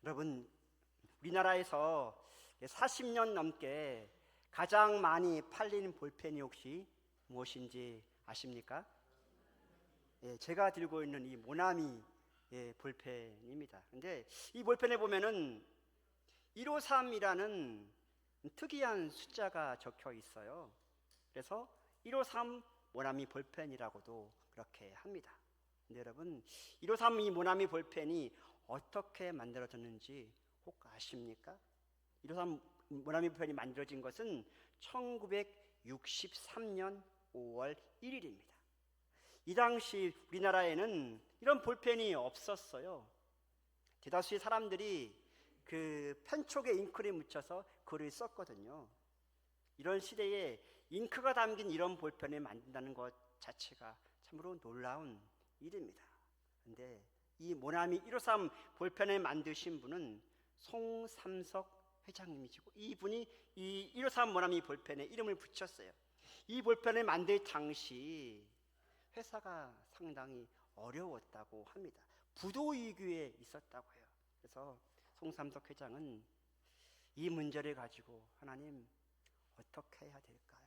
여러분, 우리나라에서 40년 넘게 가장 많이 팔리는 볼펜이 혹시 무엇인지 아십니까? 제가 들고 있는 이 모나미 볼펜입니다. 근데 이 볼펜에 보면은 153이라는 특이한 숫자가 적혀 있어요. 그래서 153 모나미 볼펜이라고도 그렇게 합니다. 근데 여러분, 153 이 모나미 볼펜이 어떻게 만들어졌는지 혹 아십니까? 153 모나미 볼펜이 만들어진 것은 1963년 5월 1일입니다. 이 당시 우리나라에는 이런 볼펜이 없었어요. 대다수의 사람들이 그 펜촉에 잉크를 묻혀서 글을 썼거든요. 이런 시대에 잉크가 담긴 이런 볼펜을 만든다는 것 자체가 참으로 놀라운 일입니다. 그런데 이 모나미 153 볼펜을 만드신 분은 송삼석 회장님이시고, 이분이 이 153 모나미 볼펜에 이름을 붙였어요. 이 볼펜을 만들 당시 회사가 상당히 어려웠다고 합니다. 부도위기에 있었다고 해요. 그래서 송삼석 회장은 이 문제를 가지고 하나님 어떻게 해야 될까요?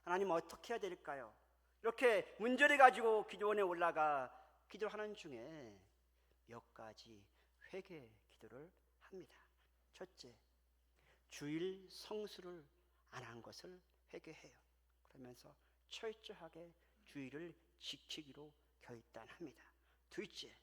하나님 어떻게 해야 될까요? 이렇게 문제를 가지고 기도원에 올라가 기도하는 중에 몇 가지 회개 기도를 합니다. 첫째, 주일 성수를 안 한 것을 회개해요. 그러면서 철저하게 주일을 지키기로 결단합니다. 둘째,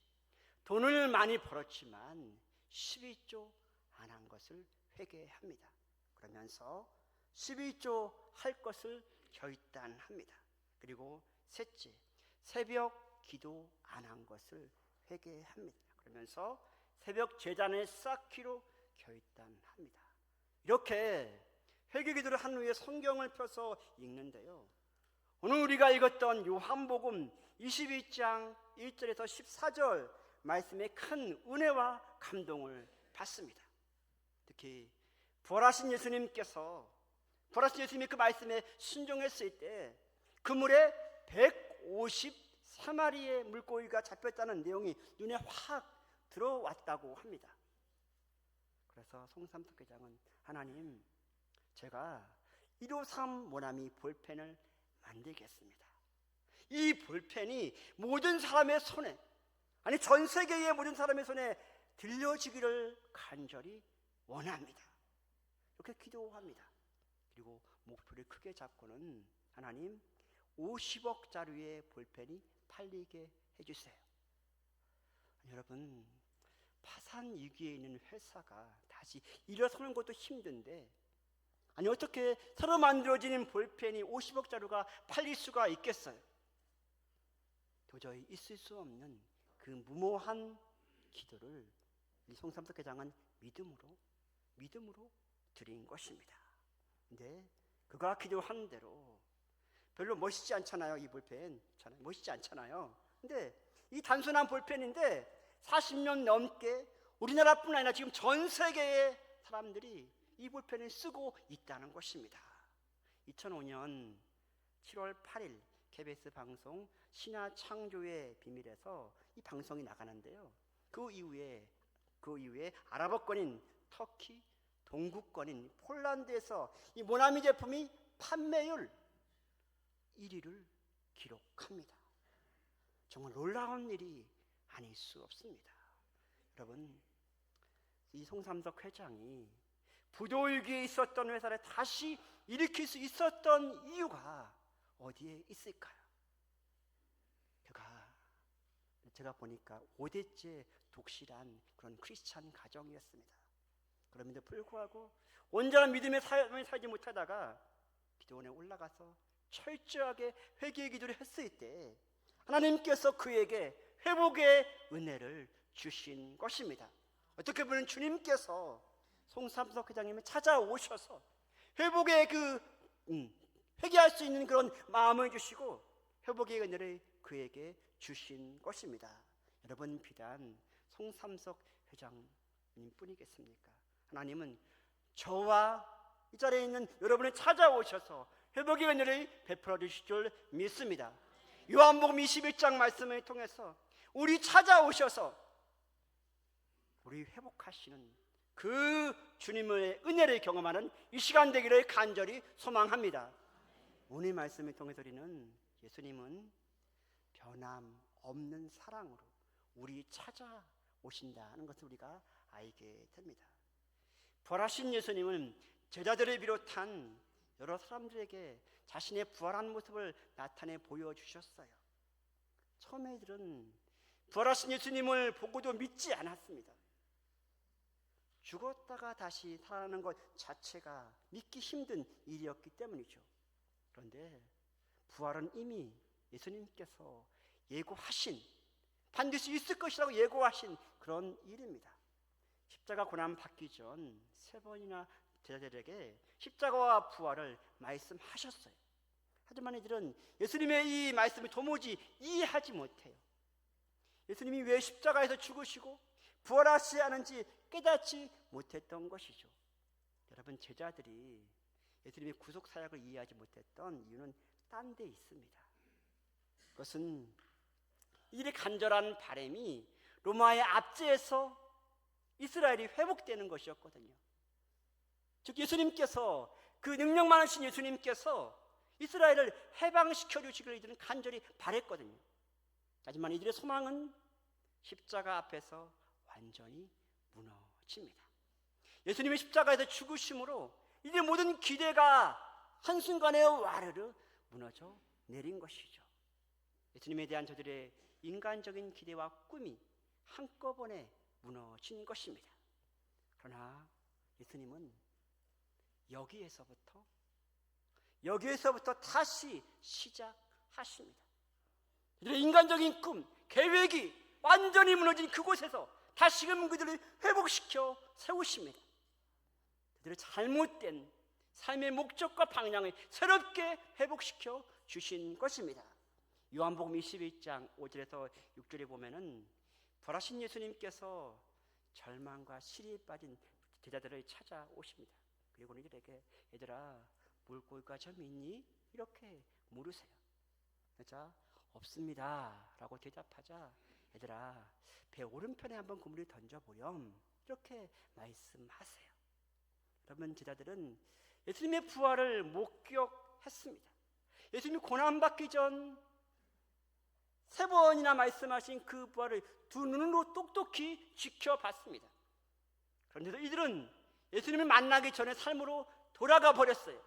돈을 많이 벌었지만 11조 안 한 것을 회개합니다. 그러면서 11조 할 것을 결단합니다. 그리고 셋째, 새벽 기도 안 한 것을 회개합니다. 그러면서 새벽 제단을 쌓기로 결단합니다. 이렇게 회개 기도를 한 후에 성경을 펴서 읽는데요, 오늘 우리가 읽었던 요한복음 22장 1절에서 14절 말씀에 큰 은혜와 감동을 받습니다. 특히 부활하신 예수님께서 부활하신 예수님이 그 말씀에 순종했을 때 그물에 153마리의 물고기가 잡혔다는 내용이 눈에 확 들어왔다고 합니다. 그래서 송삼석 회장은 하나님, 제가 153 모나미 볼펜을 만들겠습니다. 이 볼펜이 모든 사람의 손에, 아니 전 세계의 모든 사람의 손에 들려지기를 간절히 원합니다. 이렇게 기도합니다. 그리고 목표를 크게 잡고는 하나님 50억짜리의 볼펜이 팔리게 해주세요. 여러분, 파산 위기에 있는 회사가 다시 일어서는 것도 힘든데, 아니 어떻게 새로 만들어지는 볼펜이 50억짜리가 팔릴 수가 있겠어요? 도저히 있을 수 없는 그 무모한 기도를 이 송삼석 회장은 믿음으로 드린 것입니다. 근데 그가 기도한 대로 별로 멋있지 않잖아요. 이 볼펜 멋있지 않잖아요. 근데 이 단순한 볼펜인데 40년 넘게 우리나라뿐 아니라 지금 전 세계의 사람들이 이 볼펜을 쓰고 있다는 것입니다. 2005년 7월 8일 KBS 방송 신화 창조의 비밀에서 이 방송이 나가는데요, 그 이후에 아랍어권인 터키, 동구권인 폴란드에서 이 모나미 제품이 판매율 1위를 기록합니다. 정말 놀라운 일이 아닐 수 없습니다. 여러분, 이 송삼석 회장이 부도위기에 있었던 회사를 다시 일으킬 수 있었던 이유가 어디에 있을까요? 제가 보니까 5대째 독실한 그런 크리스찬 가정이었습니다. 그럼에도 불구하고 온전한 믿음의 삶을 살지 못하다가 기도원에 올라가서 철저하게 회개의 기도를 했을 때 하나님께서 그에게 회복의 은혜를 주신 것입니다. 어떻게 보면 주님께서 송삼석 회장님을 찾아오셔서 회복의 회개할 수 있는 그런 마음을 주시고 회복의 은혜를 그에게 주신 것입니다. 여러분, 비단 송삼석 회장님 뿐이겠습니까? 하나님은 저와 이 자리에 있는 여러분을 찾아오셔서 회복의 은혜를 베풀어 주실 줄 믿습니다. 요한복음 21장 말씀을 통해서 우리 찾아오셔서 우리 회복하시는 그 주님의 은혜를 경험하는 이 시간 되기를 간절히 소망합니다. 오늘 말씀을 통해서 우리는 예수님은 변함없는 사랑으로 우리 찾아오신다는 것을 우리가 알게 됩니다. 부활하신 예수님은 제자들을 비롯한 여러 사람들에게 자신의 부활한 모습을 나타내 보여주셨어요. 처음에 이들은 부활하신 예수님을 보고도 믿지 않았습니다. 죽었다가 다시 살아나는 것 자체가 믿기 힘든 일이었기 때문이죠. 그런데 부활은 이미 예수님께서 예고하신, 반드시 있을 것이라고 예고하신 그런 일입니다. 십자가 고난 받기 전 3번이나 제자들에게 십자가와 부활을 말씀하셨어요. 하지만 이들은 예수님의 이 말씀을 도무지 이해하지 못해요. 예수님이 왜 십자가에서 죽으시고 부활하시지 않은지 깨닫지 못했던 것이죠. 여러분, 제자들이 예수님의 구속 사역을 이해하지 못했던 이유는 딴 데 있습니다. 그것은 이들의 간절한 바람이 로마의 압제에서 이스라엘이 회복되는 것이었거든요. 즉 예수님께서, 그 능력 많으신 예수님께서 이스라엘을 해방시켜 주시기를 이들은 간절히 바랬거든요. 하지만 이들의 소망은 십자가 앞에서 완전히 무너집니다. 예수님의 십자가에서 죽으심으로 이들의 모든 기대가 한순간에 와르르 무너져 내린 것이죠. 예수님에 대한 저들의 인간적인 기대와 꿈이 한꺼번에 무너진 것입니다. 그러나 예수님은 여기에서부터 다시 시작하십니다. 그들의 인간적인 꿈, 계획이 완전히 무너진 그곳에서 다시금 그들을 회복시켜 세우십니다. 그들의 잘못된 삶의 목적과 방향을 새롭게 회복시켜 주신 것입니다. 요한복음 21장 5절에서 6절에 보면은 부활하신 예수님께서 절망과 시리에 빠진 제자들을 찾아오십니다. 그리고 이들에게 얘들아, 물고기가 좀 있니? 이렇게 물으세요. 자, 없습니다 라고 대답하자 얘들아, 배 오른편에 한번 그물을 던져보렴 이렇게 말씀하세요. 여러분, 제자들은 예수님의 부활을 목격했습니다. 예수님이 고난받기 전 3번이나 말씀하신 그 부활을 두 눈으로 똑똑히 지켜봤습니다. 그런데도 이들은 예수님을 만나기 전에 삶으로 돌아가 버렸어요.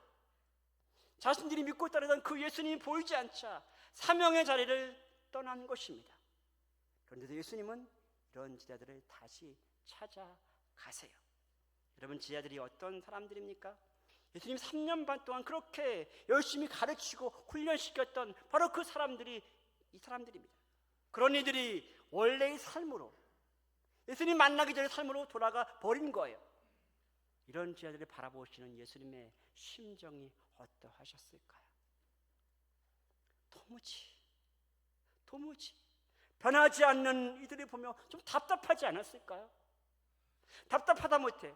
자신들이 믿고 따르던 그 예수님이 보이지 않자 사명의 자리를 떠난 것입니다. 그런데도 예수님은 이런 제자들을 다시 찾아가세요. 여러분, 제자들이 어떤 사람들입니까? 예수님 3년 반 동안 그렇게 열심히 가르치고 훈련시켰던 바로 그 사람들이 이 사람들입니다. 그런 이들이 원래의 삶으로, 예수님 만나기 전의 삶으로 돌아가 버린 거예요. 이런 제자들을 바라보시는 예수님의 심정이 어떠하셨을까요? 도무지 변하지 않는 이들을 보며 좀 답답하지 않았을까요? 답답하다 못해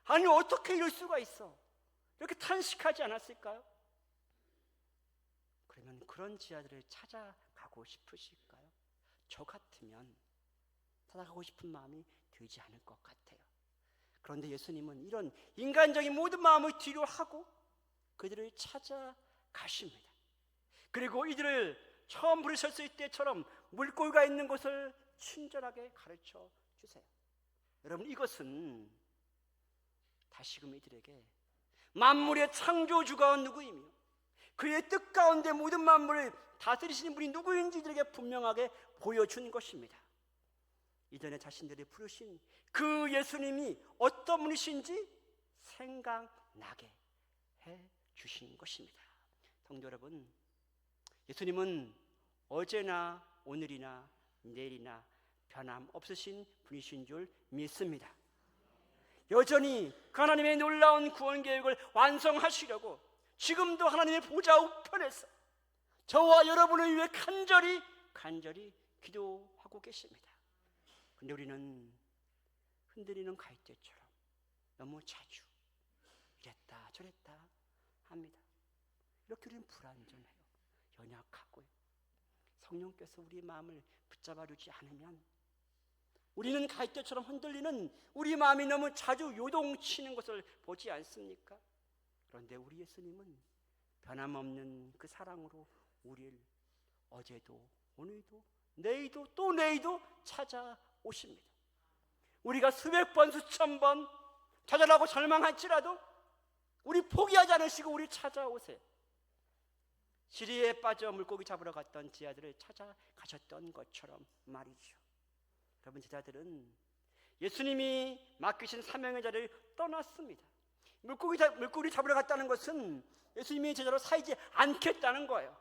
아니 어떻게 이럴 수가 있어, 이렇게 탄식하지 않았을까요? 그러면 그런 제자들을 찾아가고 싶으실까요? 저 같으면 찾아가고 싶은 마음이 들지 않을 것 같아요. 그런데 예수님은 이런 인간적인 모든 마음을 뒤로 하고 그들을 찾아가십니다. 그리고 이들을 처음 부르셨을 때처럼 물고기가 있는 곳을 친절하게 가르쳐 주세요. 여러분, 이것은 다시금 이들에게 만물의 창조주가 누구이며 그의 뜻 가운데 모든 만물을 다스리시는 분이 누구인지 이들에게 분명하게 보여준 것입니다. 이전에 자신들이 부르신 그 예수님이 어떤 분이신지 생각나게 해주신 것입니다. 성도 여러분, 예수님은 어제나 오늘이나 내일이나 변함없으신 분이신 줄 믿습니다. 여전히 그 하나님의 놀라운 구원 계획을 완성하시려고 지금도 하나님의 보좌 우편에서 저와 여러분을 위해 간절히 기도하고 계십니다. 그런데 우리는 흔들리는 갈대처럼 너무 자주 이랬다 저랬다 합니다. 이렇게 우리는 불완전해요. 연약하고요. 성령께서 우리의 마음을 붙잡아 주지 않으면 우리는 갈대처럼 흔들리는 우리 마음이 너무 자주 요동치는 것을 보지 않습니까? 그런데 우리 예수님은 변함없는 그 사랑으로 우리를 어제도 오늘도 내일도 또 내일도 찾아오십니다. 우리가 수백 번 수천 번 찾아라고 절망할지라도 우리 포기하지 않으시고 우리 찾아오세요. 시리에 빠져 물고기 잡으러 갔던 제자들을 찾아가셨던 것처럼 말이죠. 여러분, 제자들은 예수님이 맡기신 사명의 자리를 떠났습니다. 물고기 잡으러 갔다는 것은 예수님이 제자로 살지 않겠다는 거예요.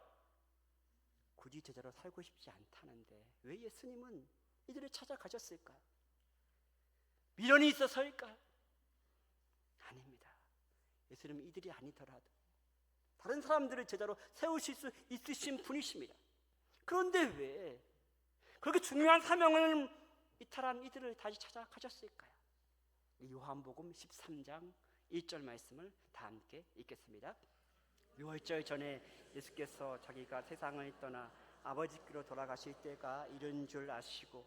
굳이 제자로 살고 싶지 않다는데 왜 예수님은 이들을 찾아가셨을까요? 미련이 있어서일까요? 아닙니다. 예수님은 이들이 아니더라도 다른 사람들을 제자로 세우실 수 있으신 분이십니다. 그런데 왜 그렇게 중요한 사명을 이탈한 이들을 다시 찾아가셨을까요? 요한복음 13장 1절 말씀을 다 함께 읽겠습니다. 유월절 전에 예수께서 자기가 세상을 떠나 아버지께로 돌아가실 때가 이른 줄 아시고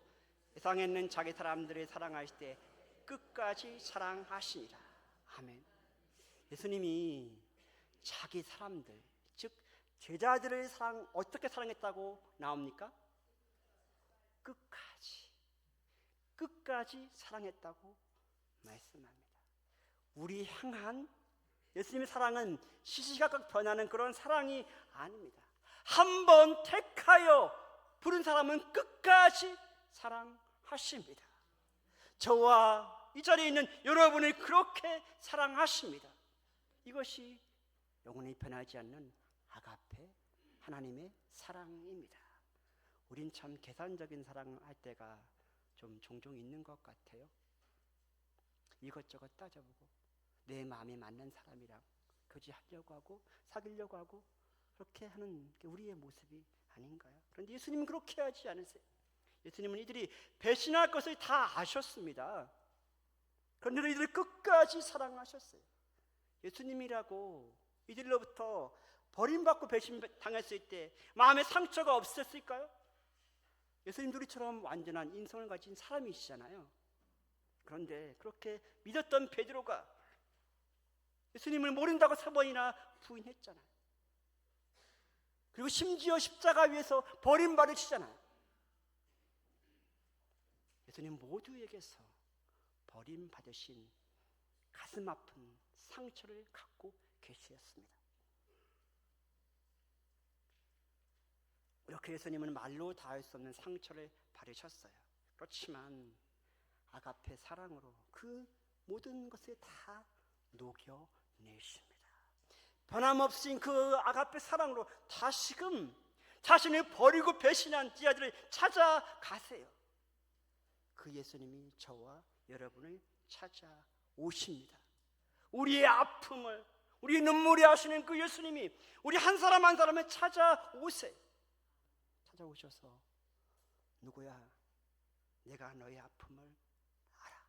세상에 있는 자기 사람들을 사랑하실 때 끝까지 사랑하시니라. 아멘. 예수님이 자기 사람들, 즉 제자들을 어떻게 사랑했다고 나옵니까? 끝까지 사랑했다고 말씀합니다. 우리 향한 예수님의 사랑은 시시각각 변하는 그런 사랑이 아닙니다. 한 번 택하여 부른 사람은 끝까지 사랑하십니다. 저와 이 자리에 있는 여러분을 그렇게 사랑하십니다. 이것이 영원히 변하지 않는 아가페 하나님의 사랑입니다. 우린 참 계산적인 사랑할 때가 좀 종종 있는 것 같아요. 이것저것 따져보고 내 마음에 맞는 사람이랑 교제하려고 하고 사귀려고 하고 그렇게 하는 게 우리의 모습이 아닌가요? 그런데 예수님은 그렇게 하지 않으세요. 예수님은 이들이 배신할 것을 다 아셨습니다. 그런데 이들을 끝까지 사랑하셨어요. 예수님이라고 이들로부터 버림받고 배신당했을 때 마음에 상처가 없었을까요? 예수님도 우리처럼 완전한 인성을 가진 사람이시잖아요. 그런데 그렇게 믿었던 베드로가 예수님을 모른다고 3번이나 부인했잖아요. 그리고 심지어 십자가 위에서 버림받으시잖아요. 예수님 모두에게서 버림받으신 가슴 아픈 상처를 갖고 계셨습니다. 이렇게 예수님은 말로 다 할 수 없는 상처를 받으셨어요. 그렇지만 아가페 사랑으로 그 모든 것을 다 녹여내십니다. 변함없인 그 아가페 사랑으로 다시금 자신을 버리고 배신한 제자들을 찾아가세요. 그 예수님이 저와 여러분을 찾아오십니다. 우리의 아픔을, 우리의 눈물이 하시는 그 예수님이 우리 한 사람 한 사람을 찾아오세요. 찾아오셔서 누구야, 내가 너의 아픔을 알아.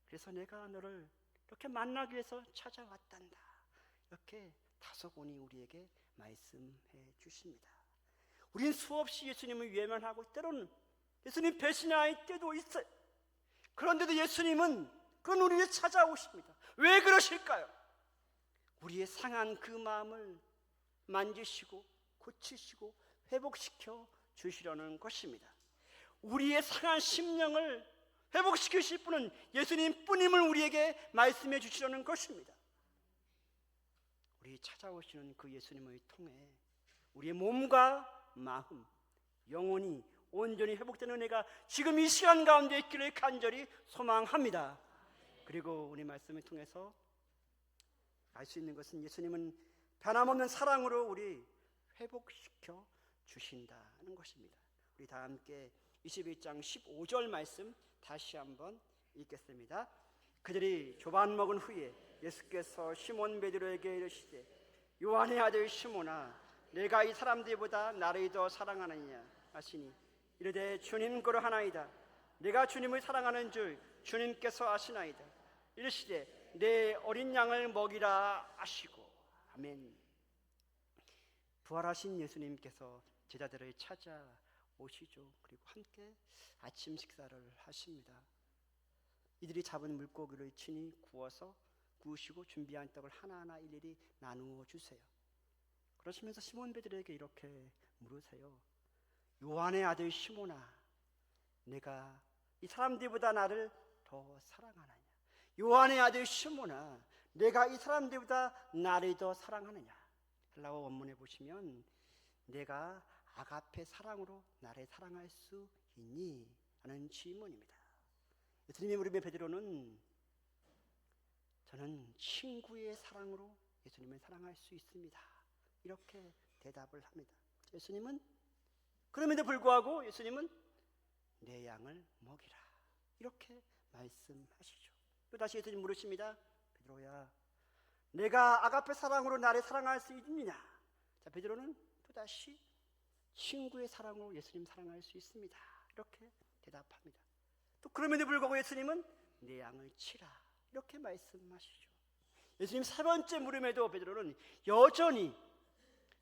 그래서 내가 너를 이렇게 만나기 위해서 찾아왔단다. 이렇게 다소곳이 우리에게 말씀해 주십니다. 우린 수없이 예수님을 외면하고 때로는 예수님 배신할 때도 있어요. 그런데도 예수님은 그건 우리를 찾아오십니다. 왜 그러실까요? 우리의 상한 그 마음을 만지시고 고치시고 회복시켜 주시려는 것입니다. 우리의 상한 심령을 회복시키실 분은 예수님 뿐임을 우리에게 말씀해 주시려는 것입니다. 우리 찾아오시는 그 예수님을 통해 우리의 몸과 마음, 영혼이 온전히 회복되는 은혜가 지금 이 시간 가운데 있기를 간절히 소망합니다. 그리고 우리 말씀을 통해서 알 수 있는 것은 예수님은 변함없는 사랑으로 우리 회복시켜 주신다는 것입니다. 우리 다 함께 21장 15절 말씀 다시 한번 읽겠습니다. 그들이 조반 먹은 후에 예수께서 시몬 베드로에게 이르시되 요한의 아들 시몬아, 내가 이 사람들보다 나를 더 사랑하느냐 하시니 이르되 주님 그러하나이다. 내가 주님을 사랑하는 줄 주님께서 아시나이다. 이르시되 내 어린 양을 먹이라 하시고. 아멘. 부활하신 예수님께서 제자들을 오시죠. 그리고 함께 아침 식사를 하십니다. 이들이 잡은 물고기를 친히 구우시고 준비한 떡을 하나하나 일일이 나누어 주세요. 그러시면서 시몬 베드로에게 이렇게 물으세요. 요한의 아들 시몬아, 내가 이 사람들보다 나를 더 사랑하느냐? 요한의 아들 시몬아, 내가 이 사람들보다 나를 더 사랑하느냐? 헬라어 원문에 보시면 내가 아가페 사랑으로 나를 사랑할 수 있니? 하는 질문입니다. 예수님의 물음에 베드로는 저는 친구의 사랑으로 예수님을 사랑할 수 있습니다. 이렇게 대답을 합니다. 예수님은 그럼에도 불구하고 예수님은 내 양을 먹이라 이렇게 말씀하시죠. 또 다시 예수님 물으십니다. 베드로야, 내가 아가페 사랑으로 나를 사랑할 수 있느냐? 자, 베드로는 또 다시 친구의 사랑으로 예수님 사랑할 수 있습니다. 이렇게 대답합니다. 또 그럼에도 불구하고 예수님은 내 양을 치라 이렇게 말씀하시죠. 예수님 세 번째 물음에도 베드로는 여전히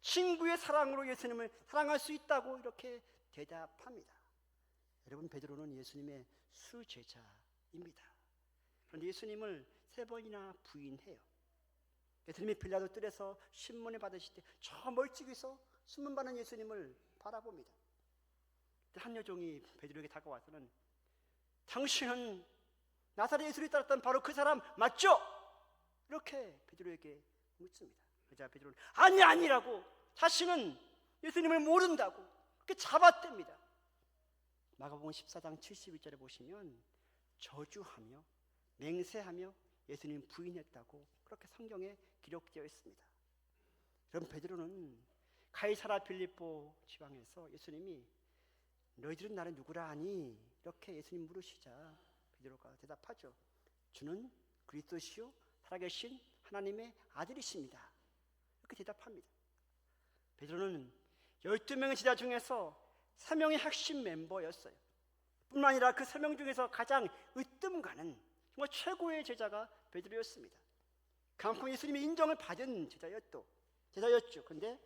친구의 사랑으로 예수님을 사랑할 수 있다고 이렇게 대답합니다. 여러분, 베드로는 예수님의 수제자입니다. 그런데 예수님을 세 번이나 부인해요. 예수님이 빌라도 뜰에서 신문을 받으실 때 저 멀찍이서 신문 받는 예수님을 바라봅니다. 한 여종이 베드로에게 다가와서는 당신은 나사렛 예수를 따랐던 바로 그 사람 맞죠? 이렇게 베드로에게 묻습니다. 그러자 베드로는 아니라고, 자신은 예수님을 모른다고 그렇게 잡아댑니다. 마가복음 14장 71절에 보시면 저주하며 맹세하며 예수님 부인했다고 그렇게 성경에 기록되어 있습니다. 그럼 베드로는 가이사라 빌립보 지방에서 예수님이 너희들은 나를 누구라 하니? 이렇게 예수님 물으시자 베드로가 대답하죠. 주는 그리스도시요 살아계신 하나님의 아들이십니다. 이렇게 대답합니다. 베드로는 12명의 제자 중에서 3명의 핵심 멤버였어요. 뿐만 아니라 그 3명 중에서 가장 으뜸가는 정말 최고의 제자가 베드로였습니다. 그만큼 예수님의 인정을 받은 제자였죠. 그런데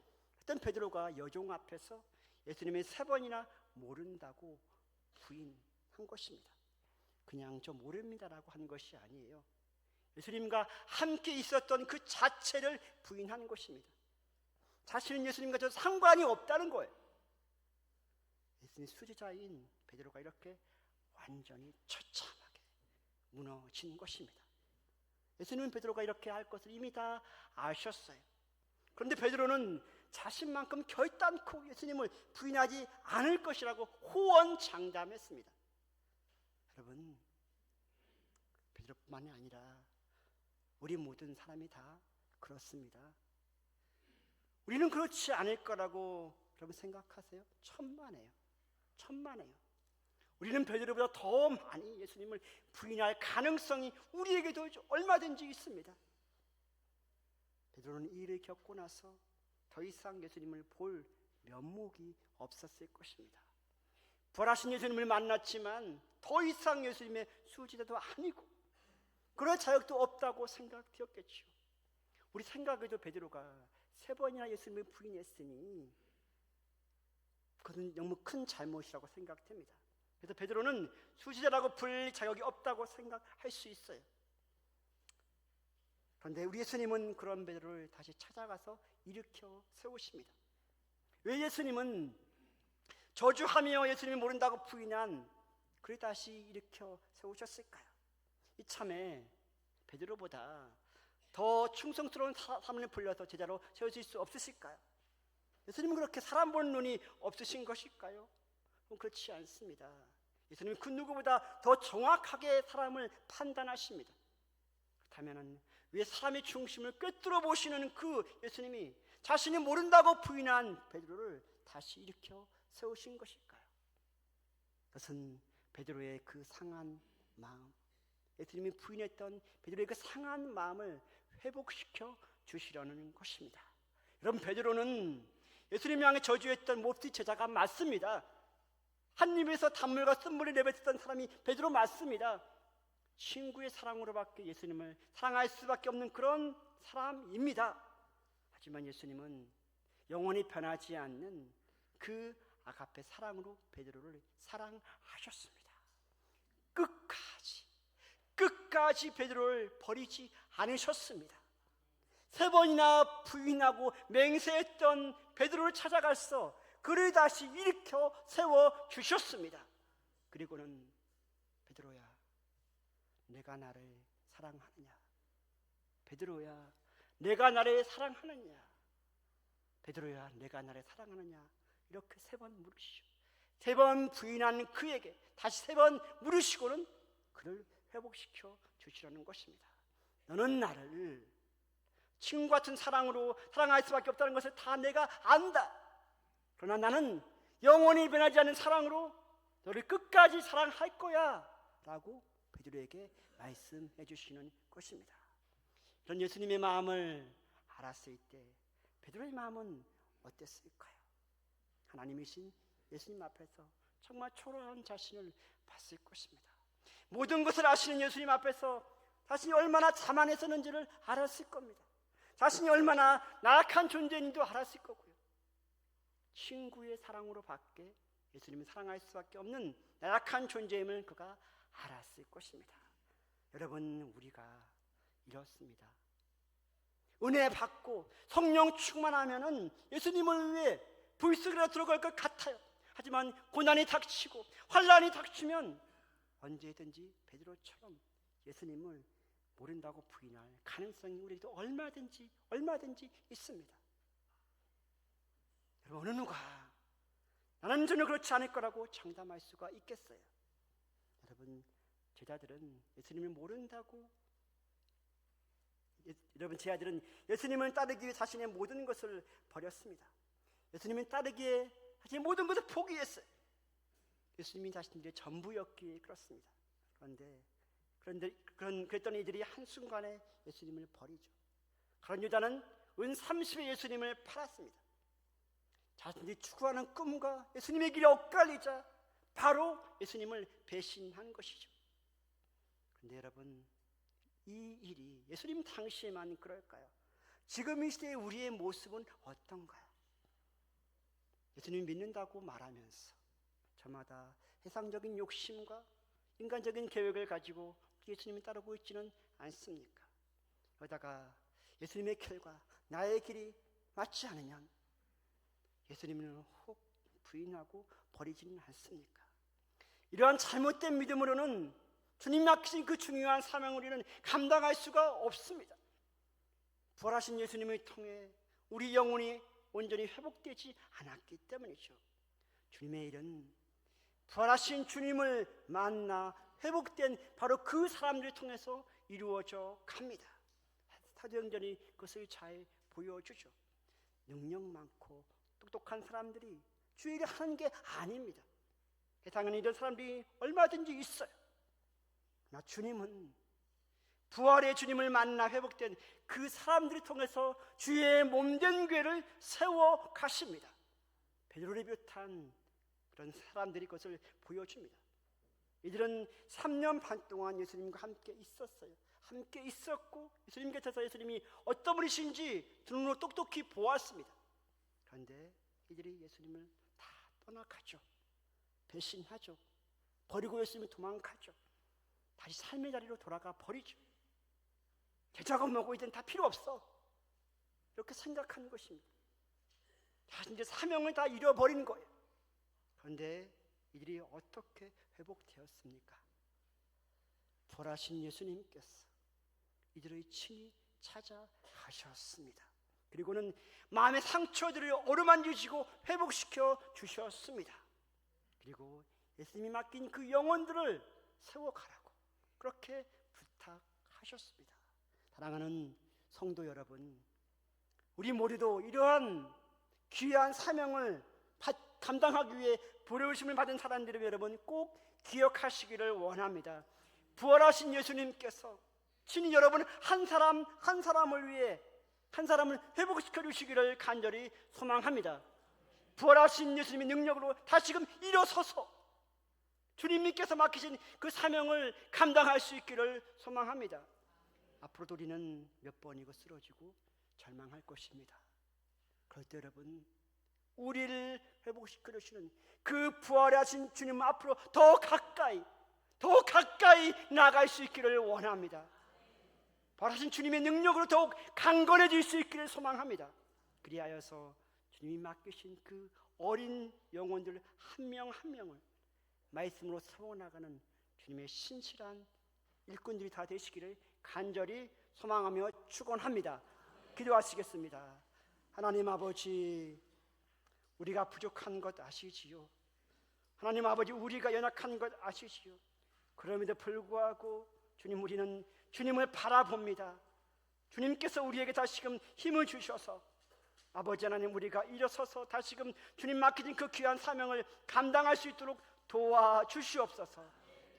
어떤 베드로가 여종 앞에서 예수님의 3번이나 모른다고 부인한 것입니다. 그냥 저 모릅니다라고 한 것이 아니에요. 예수님과 함께 있었던 그 자체를 부인한 것입니다. 자신은 예수님과 저 상관이 없다는 거예요. 예수님 수제자인 베드로가 이렇게 완전히 처참하게 무너진 것입니다. 예수님은 베드로가 이렇게 할 것을 이미 다 아셨어요. 그런데 베드로는 자신만큼 결단코 예수님을 부인하지 않을 것이라고 호언장담했습니다. 여러분, 베드로뿐만이 아니라 우리 모든 사람이 다 그렇습니다. 우리는 그렇지 않을 거라고 여러분 생각하세요? 천만에요. 우리는 베드로보다 더 많이 예수님을 부인할 가능성이 우리에게도 얼마든지 있습니다. 베드로는 이 일을 겪고 나서 더 이상 예수님을 볼 면목이 없었을 것입니다. 부활하신 예수님을 만났지만 더 이상 예수님의 수제자도 아니고 그럴 자격도 없다고 생각되었겠죠. 우리 생각에도 베드로가 3번이나 예수님을 부인했으니 그것은 너무 큰 잘못이라고 생각됩니다. 그래서 베드로는 수제자라고 불릴 자격이 없다고 생각할 수 있어요. 그런데 우리 예수님은 그런 베드로를 다시 찾아가서 일으켜 세우십니다. 왜 예수님은 저주하며 예수님을 모른다고 부인한 그를 다시 일으켜 세우셨을까요? 이참에 베드로보다 더 충성스러운 사람을 불러서 제자로 세우실 수 없으실까요? 예수님은 그렇게 사람 보는 눈이 없으신 것일까요? 그렇지 않습니다. 예수님은 그 누구보다 더 정확하게 사람을 판단하십니다. 그렇다면 왜 사람의 중심을 꿰뚫어 보시는 그 예수님이 자신이 모른다고 부인한 베드로를 다시 일으켜 세우신 것일까요? 그것은 베드로의 그 상한 마음, 예수님이 부인했던 베드로의 그 상한 마음을 회복시켜 주시려는 것입니다. 여러분, 베드로는 예수님 향해 저주했던 몹시 제자가 맞습니다. 한 입에서 단물과 쓴물을 내뱉었던 사람이 베드로 맞습니다. 친구의 사랑으로밖에 예수님을 사랑할 수밖에 없는 그런 사람입니다. 하지만 예수님은 영원히 변하지 않는 그 아가페 사랑으로 베드로를 사랑하셨습니다. 끝까지 베드로를 버리지 않으셨습니다. 3번이나 부인하고 맹세했던 베드로를 찾아가서 그를 다시 일으켜 세워 주셨습니다. 그리고는 베드로야, 내가 나를 사랑하느냐? 베드로야, 내가 나를 사랑하느냐? 베드로야, 내가 나를 사랑하느냐? 이렇게 3번 물으시죠. 3번 부인한 그에게 다시 3번 물으시고는 그를 회복시켜 주시라는 것입니다. 너는 나를 친구 같은 사랑으로 사랑할 수밖에 없다는 것을 다 내가 안다. 그러나 나는 영원히 변하지 않는 사랑으로 너를 끝까지 사랑할 거야 라고 베드로에게 말씀해 주시는 것입니다. 이런 예수님의 마음을 알았을 때 베드로의 마음은 어땠을까요? 하나님이신 예수님 앞에서 정말 초라한 자신을 봤을 것입니다. 모든 것을 아시는 예수님 앞에서 자신이 얼마나 자만했었는지를 알았을 겁니다. 자신이 얼마나 나약한 존재인지도 알았을 거고요. 친구의 사랑으로 밖에 예수님을 사랑할 수밖에 없는 나약한 존재임을 그가 알았을 것입니다. 여러분, 우리가 이렇습니다. 은혜 받고 성령 충만하면은 예수님을 위해 불쑥이라 들어갈 것 같아요. 하지만 고난이 닥치고 환난이 닥치면 언제든지 베드로처럼 예수님을 모른다고 부인할 가능성이 우리도 얼마든지 있습니다. 여러분, 어느 누가 나는 전혀 그렇지 않을 거라고 장담할 수가 있겠어요? 여러분, 제자들은 예수님을 모른다고, 여러분, 제자들은 예수님을 따르기 위해 자신의 모든 것을 버렸습니다. 예수님을 따르기에 자신의 모든 것을 포기했어요. 예수님이 자신들의 전부였기에 그렇습니다. 그랬던 이들이 한순간에 예수님을 버리죠. 그런 유다는 은 30에 예수님을 팔았습니다. 자신들이 추구하는 꿈과 예수님의 길이 엇갈리자 바로 예수님을 배신한 것이죠. 그런데 여러분, 이 일이 예수님 당시에만 그럴까요? 지금 이 시대의 우리의 모습은 어떤가요? 예수님 믿는다고 말하면서 저마다 세상적인 욕심과 인간적인 계획을 가지고 예수님을 따르고 있지는 않습니까? 그러다가 예수님의 길과 나의 길이 맞지 않으면 예수님을 혹 부인하고 버리지는 않습니까? 이러한 잘못된 믿음으로는 주님 맡기신 그 중요한 사명을 우리는 감당할 수가 없습니다. 부활하신 예수님을 통해 우리 영혼이 온전히 회복되지 않았기 때문이죠. 주님의 일은 부활하신 주님을 만나 회복된 바로 그 사람들을 통해서 이루어져 갑니다. 사도행전이 그것을 잘 보여주죠. 능력 많고 똑똑한 사람들이 주의 일을 하는 게 아닙니다. 세상에 이런 사람들이 얼마든지 있어요. 그러나 주님은 부활의 주님을 만나 회복된 그 사람들을 통해서 주의 몸된 교회를 세워 가십니다. 베드로를 비롯한 그런 사람들이 그것을 보여줍니다. 이들은 3년 반 동안 예수님과 함께 있었어요. 함께 있었고 예수님 곁에서 예수님이 어떤 분이신지 두 눈으로 똑똑히 보았습니다. 그런데 이들이 예수님을 다 떠나가죠. 배신하죠. 버리고 예수님이 도망가죠. 다시 삶의 자리로 돌아가 버리죠. 제자가 뭐고 이젠 다 필요 없어, 이렇게 생각하는 것입니다. 자신의 사명을 다 잃어버린 거예요. 그런데 이들이 어떻게 회복되었습니까? 부활하신 예수님께서 이들의 친히 찾아가셨습니다. 그리고는 마음의 상처들을 어루만지시고 회복시켜 주셨습니다. 그리고 예수님이 맡긴 그 영혼들을 세워가라고 그렇게 부탁하셨습니다. 사랑하는 성도 여러분, 우리 모두도 이러한 귀한 사명을 감당하기 위해 부르심을 받은 사람들을 여러분 꼭 기억하시기를 원합니다. 부활하신 예수님께서 친히 여러분 한 사람 한 사람을 위해 한 사람을 회복시켜 주시기를 간절히 소망합니다. 부활하신 예수님의 능력으로 다시금 일어서서 주님께서 맡기신 그 사명을 감당할 수 있기를 소망합니다. 앞으로도 우리는 몇 번이고 쓰러지고 절망할 것입니다. 그럴 때 여러분 우리를 회복시켜주시는 그 부활하신 주님 앞으로 더 가까이 나아갈 수 있기를 원합니다. 부활하신 주님의 능력으로 더욱 강건해질 수 있기를 소망합니다. 그리하여서 주님이 맡기신 그 어린 영혼들 한 명 한 명을 말씀으로 세워나가는 주님의 신실한 일꾼들이 다 되시기를 간절히 소망하며 축원합니다. 기도하시겠습니다. 하나님 아버지, 우리가 부족한 것 아시지요. 하나님 아버지, 우리가 연약한 것 아시지요. 그럼에도 불구하고 주님, 우리는 주님을 바라봅니다. 주님께서 우리에게 다시금 힘을 주셔서 아버지 하나님, 우리가 일어서서 다시금 주님 맡기신 그 귀한 사명을 감당할 수 있도록 도와주시옵소서.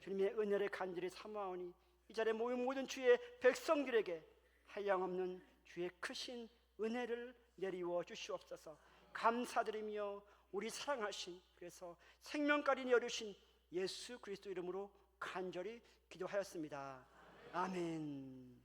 주님의 은혜를 간절히 사모하오니 이 자리에 모인 모든 주의 백성들에게 한량없는 주의 크신 은혜를 내리워 주시옵소서. 감사드리며 우리 사랑하신, 그래서 생명까지 여주신 예수 그리스도 이름으로 간절히 기도하였습니다. 아멘.